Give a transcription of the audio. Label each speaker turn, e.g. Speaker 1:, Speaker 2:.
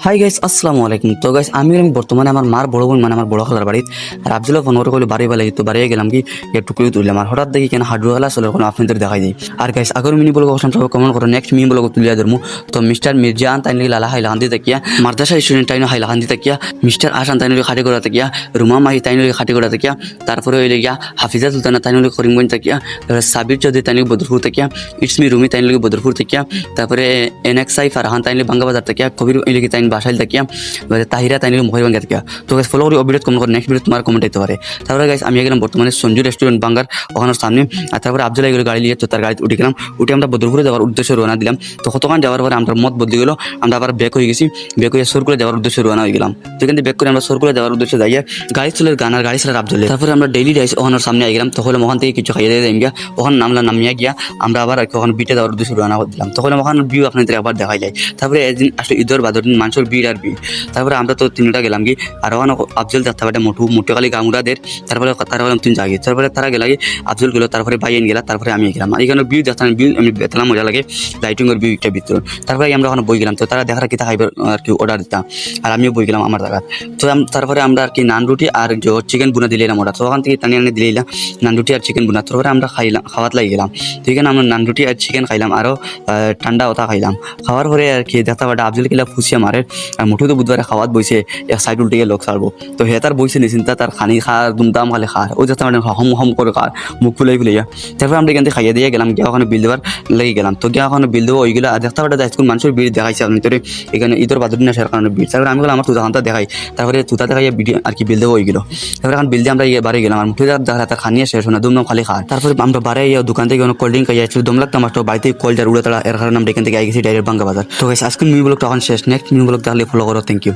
Speaker 1: Hi guys, আসসালামু আলাইকুম। তো গাইস আমি বর্তমানে আমার মার বড় বোন মানে আমার বড় খালার বাড়িতে আর আফজুল্লাহ ফোন করে কইলো বাড়ি বালাই তো বাড়িয়ে গেলাম কি একটু করে তুললাম আর হঠাৎ দেখি কেন হাডুয়ালা চলে কোনো আপনাদের দেখাই দিই। আর গাইস আগের মিনি বলবো অবশ্য সব কমেন্ট করো, নেক্সট মিনি বলবো তুলিয়া ধরমু। তো মিস্টার মির্জান তাইনি লালা হাইলা হান্দি তাকিয়া, মাদ্রাসা স্টুডেন্ট তাইনো হাইলা হান্দি তাকিয়া, মিস্টার আসান তাইনি খাটি করা তাকিয়া, রুমা মাহি তাইনি খাটি করা তাকিয়া, তারপরে হইলে গিয়া হাফিজা সুলতানা তাইনি করিমগঞ্জ তাকিয়া, তারপরে সাবির চৌধুরী তাইনি বদরপুর তাকিয়া, ইটসমি রুমি তাইনি বদরপুর তাকিয়া, তারপরে এনএক্সাই ফারহান তাইনি বাঙ্গাবাজার তাকিয়া, কবির ইলিকি তাইনি বাসাইল তাকিয়া, তাহিরা তাইনি মহিরবাঙ্গা তাকিয়া। তো গাইস ফলো করি অবিরত কমেন্ট করো, নেক্সট ভিডিও তোমার কমেন্ট দিতে পারে। তারপরে গাইস আমি গেলাম বর্তমানে সঞ্জু রেস্টুরেন্ট বাঙ্গার ওখানের সামনে। আর তারপরে আফজল এগুলো গাড়ি নিয়ে তো তার গাড়িতে উঠে গেলাম, উঠে আমরা বদরপুরে যাওয়ার উদ্দেশ্যে রওনা দিলাম। তো কতক্ষণ যাওয়ার পরে আমরা মত বদলে গেলো, আমরা আবার ব্যাক হয়ে গেছি, ব্যাক হয়ে সোর করে যাওয়ার উদ্দেশ্যে রওনা হয়ে গেলাম। তো এখান থেকে ব্যাক করে আমরা সোর করে যাওয়ার উদ্দেশ্যে যাইয়া গাড়ি চলে গান আর গাড়ি চলে আফজলে। তারপরে আমরা ডেইলি রাইস ওখানের সামনে আই গেলাম। তখন ওখান থেকে কিছু খাইয়ে দিয়ে গিয়া ওখানে নামিয়া গিয়া আমরা আবার ওখানে বিটে যাওয়ার উদ্দেশ্যে রওনা দিলাম। তখন ওখানে ভিউ আপনাদের আবার দেখা যায়। তারপরে একদিন আসলে ঈদের বাদর দিন মানুষের ভিড় আর ভিড়। তারপরে আমরা তো তিনটা গেলাম কি আর ওখানে আফজল যাত্রা বাটে মোটু খালি গামুরাদের। তারপরে তারা গেলাম তিন জায়গায়, তারপরে তারা গেলা আফজল গেলো, তারপরে বাইন গেলা, তারপরে আমি গেলাম। আর এখানে ভিউ দেখতাম, ভিউ আমি বেতলাম মজা লাগে, লাইটিংয়ের ভিউ একটা ভিতর। তারপরে আমরা ওখানে বই গেলাম, তো তারা দেখার কি খাইবার আর কি অর্ডার দিতাম আর আমিও বই গেলাম আমার জায়গা। তো তারপরে আমরা আর কি নান রুটি আর চিকেন বুনা দিলাম ওরা। তো ওখান থেকে টানি আনি দিলাম নান রুটি আর চিকেন বুনা। তারপরে আমরা খাওয়াত লাগি গেলাম। তো এখানে আমরা নান রুটি আর চিকেন খাইলাম, আরও ঠান্ডা ওটা খাইলাম। খাওয়ার পরে আর কি দেখতে পাটা আফজল কিলা ফুসিয়া মারে আর মুঠু তো বুধবারে খাওয়াত বইছে এক সাইড উল্টে লোক ছাড়বো। তো হে তার বইছে নিশ্চিন্তা তার খানি খার দুমদাম খালে খার ওই দেখতে পারেন হম হম করে খার মুখ ফুলাই ফুলাইয়া। তারপরে আমরা এখান থেকে খাইয়ে দিয়ে গেলাম, গিয়া ওখানে বিল দেওয়ার লেগে গেলাম। তো গিয়া ওখানে বিল দেবো ওইগুলো আর দেখতে পাটা স্কুল মানুষের ভিড় দেখাইছে আপনি তোরে এখানে ঈদের বাদর দিন আসার কারণে ভিড়। তারপরে আমি গেলাম আমার তুতাখানটা দেখাই, তারপরে তুতা দেখাইয়া ভিডিও আর কি বিল দেবো ওইগুলো। তারপরে এখন বিল দিয়ে আমরা বাড়ি গেলাম আর মুঠে দেখা তার খানিয়ে শেষ না দুমদম খালি খার। তারপরে আমরা বাড়ি দোকান থেকে কোল্ড ড্রিঙ্ক খাইয়া ছিল দম লাগতাম আসতো বাড়িতে কলজার উড়ে তারা এর কারণে আমরা এখান থেকে আই গেছি ডাইরেক্ট বাঙ্গা বাজার। তো আজকে মিনি ব্লগটা এখন শেষ, নেক্সট মিনি ব্লগ তাহলে ফলো করো। Thank you.